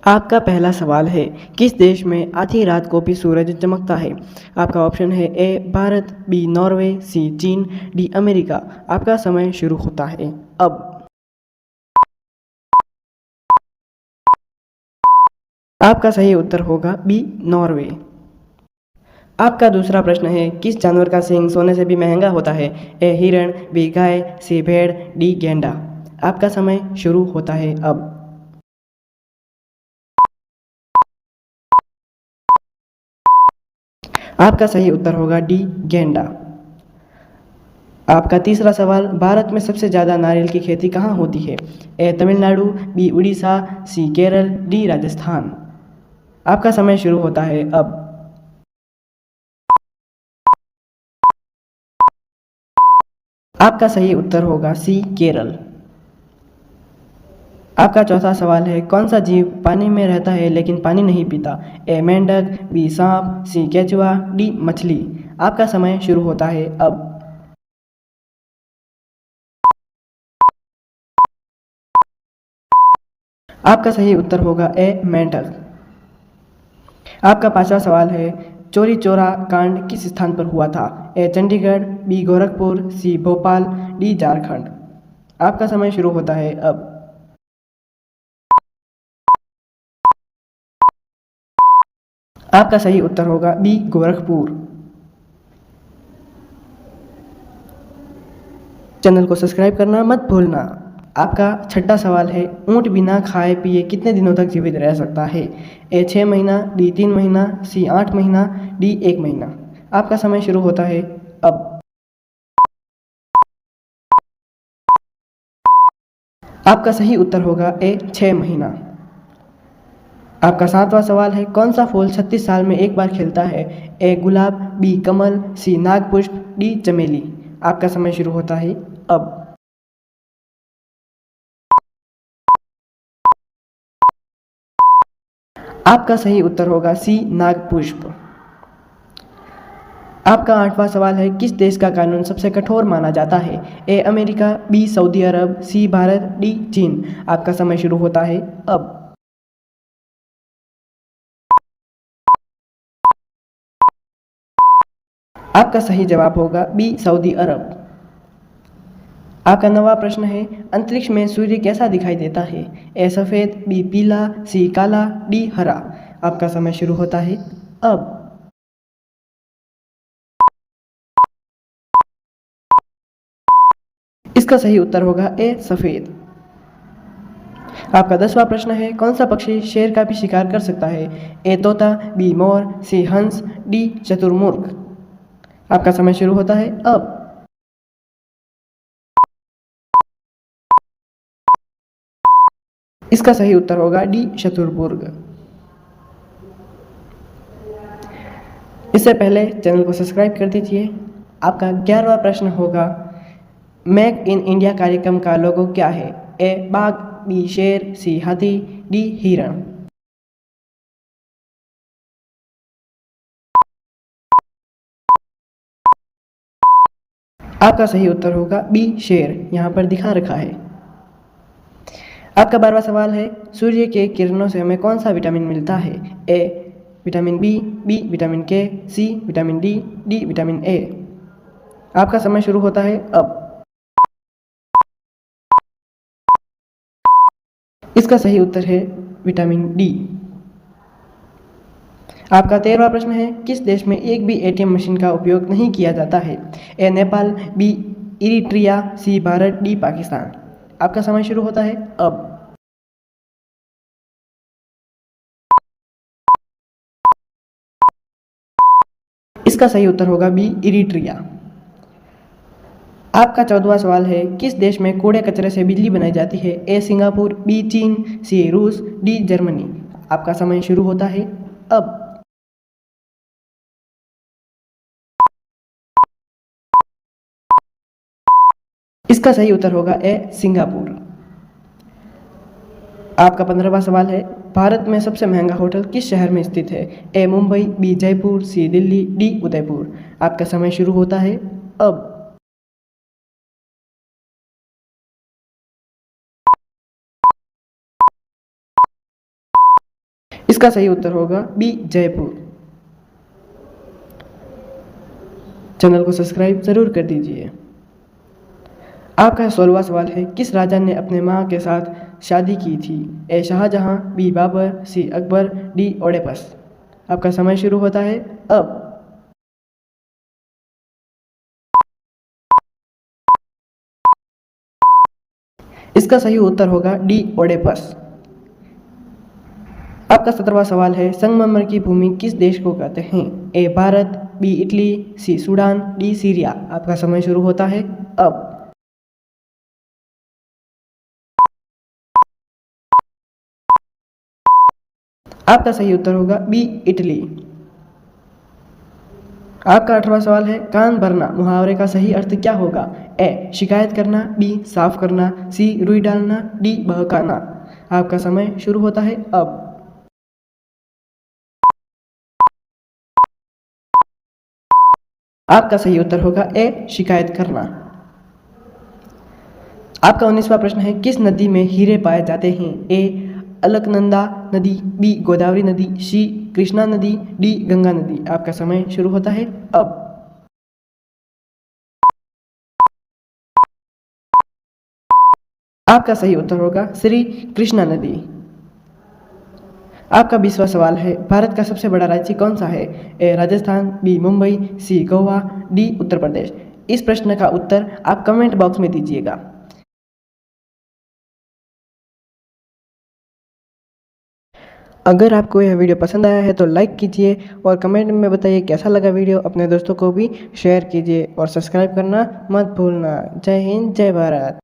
आपका पहला सवाल है, किस देश में आधी रात को भी सूरज चमकता है? आपका ऑप्शन है ए भारत, बी नॉर्वे, सी चीन, डी अमेरिका। आपका समय शुरू होता है अब। आपका सही उत्तर होगा बी नॉर्वे। आपका दूसरा प्रश्न है, किस जानवर का सींग सोने से भी महंगा होता है? ए हिरण, बी गाय, सी भेड़, डी गैंडा। आपका समय शुरू होता है अब। आपका सही उत्तर होगा डी गैंडा। आपका तीसरा सवाल, भारत में सबसे ज़्यादा नारियल की खेती कहाँ होती है? ए तमिलनाडु, बी उड़ीसा, सी केरल, डी राजस्थान। आपका समय शुरू होता है अब। आपका सही उत्तर होगा सी केरल। आपका चौथा सवाल है, कौन सा जीव पानी में रहता है लेकिन पानी नहीं पीता? ए मेंढक, बी सांप, सी केचुआ, डी मछली। आपका समय शुरू होता है अब। आपका सही उत्तर होगा ए मेंढक। आपका पांचवा सवाल है, चौरी चौरा कांड किस स्थान पर हुआ था? ए चंडीगढ़, बी गोरखपुर, सी भोपाल, डी झारखंड। आपका समय शुरू होता है अब। आपका सही उत्तर होगा बी गोरखपुर। चैनल को सब्सक्राइब करना मत भूलना। आपका छठा सवाल है, ऊँट बिना खाए पिए कितने दिनों तक जीवित रह सकता है? ए 6 महीना, डी 3 महीना, सी 8 महीना, डी 1 महीना। आपका समय शुरू होता है अब। आपका सही उत्तर होगा ए 6 महीना। आपका सातवां सवाल है, कौन सा फूल 36 साल में एक बार खिलता है? ए गुलाब, बी कमल, सी नागपुष्प, डी चमेली। आपका समय शुरू होता है अब। आपका सही उत्तर होगा सी नागपुष्प। आपका आठवां सवाल है, किस देश का कानून सबसे कठोर माना जाता है? A America, B Saudi Arab, C Bharat, D चीन। आपका समय शुरू होता है अब। आपका सही जवाब होगा बी सऊदी अरब। आपका नवा प्रश्न है, अंतरिक्ष में सूर्य कैसा दिखाई देता है? ए सफ़ेद, बी पीला, सी काला, डी हरा। आपका समय शुरू होता है अब। इसका सही उत्तर होगा ए सफ़ेद। आपका 10वां प्रश्न है, कौन सा पक्षी शेर का भी शिकार कर सकता है? ए तोता, बी मोर, सी हंस, डी शुतुरमुर्ग। आपका समय शुरू होता है अब। इसका सही उत्तर होगा डी शुतुरमुर्ग। इससे पहले चैनल को सब्सक्राइब कर दीजिए। आपका 11वां प्रश्न होगा, मेक इन इंडिया कार्यक्रम का लोगो क्या है? ए बाघ, बी शेर, सी हाथी, डी हिरण। आपका सही उत्तर होगा बी शेर, यहाँ पर दिखा रखा है। आपका 12वां सवाल है, सूर्य के किरणों से हमें कौन सा विटामिन मिलता है? A vitamin B, B vitamin K, C vitamin D, D vitamin A. आपका समय शुरू होता है अब। इसका सही उत्तर है विटामिन डी। आपका 13वां प्रश्न है, किस देश में एक भी एटीएम मशीन का उपयोग नहीं किया जाता है? ए नेपाल, बी इरिट्रिया, सी भारत, डी पाकिस्तान। आपका समय शुरू होता है अब। इसका सही उत्तर होगा बी इरिट्रिया। आपका 14वां सवाल है, किस देश में कूड़े कचरे से बिजली बनाई जाती है? ए सिंगापुर, बी चीन, सी रूस, डी जर्मनी। आपका समय शुरू होता है अब। इसका सही उत्तर होगा ए सिंगापुर। आपका 15वां सवाल है, भारत में सबसे महंगा होटल किस शहर में स्थित है? ए मुंबई, बी जयपुर, सी दिल्ली, डी उदयपुर। आपका समय शुरू होता है अब। इसका सही उत्तर होगा बी जयपुर। चैनल को सब्सक्राइब जरूर कर दीजिए। आपका 16वां सवाल है, किस राजा ने अपने मां के साथ शादी की थी? ए शाहजहां, बी बाबर, सी अकबर, डी ओडेपस। आपका समय शुरू होता है अब। इसका सही उत्तर होगा डी ओडेपस। आपका 17वां सवाल है, संगमरमर की भूमि किस देश को कहते हैं? ए भारत, बी इटली, सी सूडान, डी सीरिया। आपका समय शुरू होता है अब। आपका सही उत्तर होगा बी इटली। आपका 18वां सवाल है, कान भरना मुहावरे का सही अर्थ क्या होगा? ए शिकायत करना, बी साफ करना, सी रुई डालना, डी बहकाना। आपका समय शुरू होता है अब। आपका सही उत्तर होगा ए शिकायत करना। आपका 19वां प्रश्न है, किस नदी में हीरे पाए जाते हैं? ए अलकनंदा नदी, बी गोदावरी नदी, सी कृष्णा नदी, डी गंगा नदी। आपका समय शुरू होता है अब। आपका सही उत्तर होगा श्री कृष्णा नदी। आपका 20वां सवाल है, भारत का सबसे बड़ा राज्य कौन सा है? ए राजस्थान, बी मुंबई, सी गोवा, डी उत्तर प्रदेश। इस प्रश्न का उत्तर आप कमेंट बॉक्स में दीजिएगा। अगर आपको यह वीडियो पसंद आया है तो लाइक कीजिए और कमेंट में बताइए कैसा लगा वीडियो। अपने दोस्तों को भी शेयर कीजिए और सब्सक्राइब करना मत भूलना। जय हिंद, जय भारत।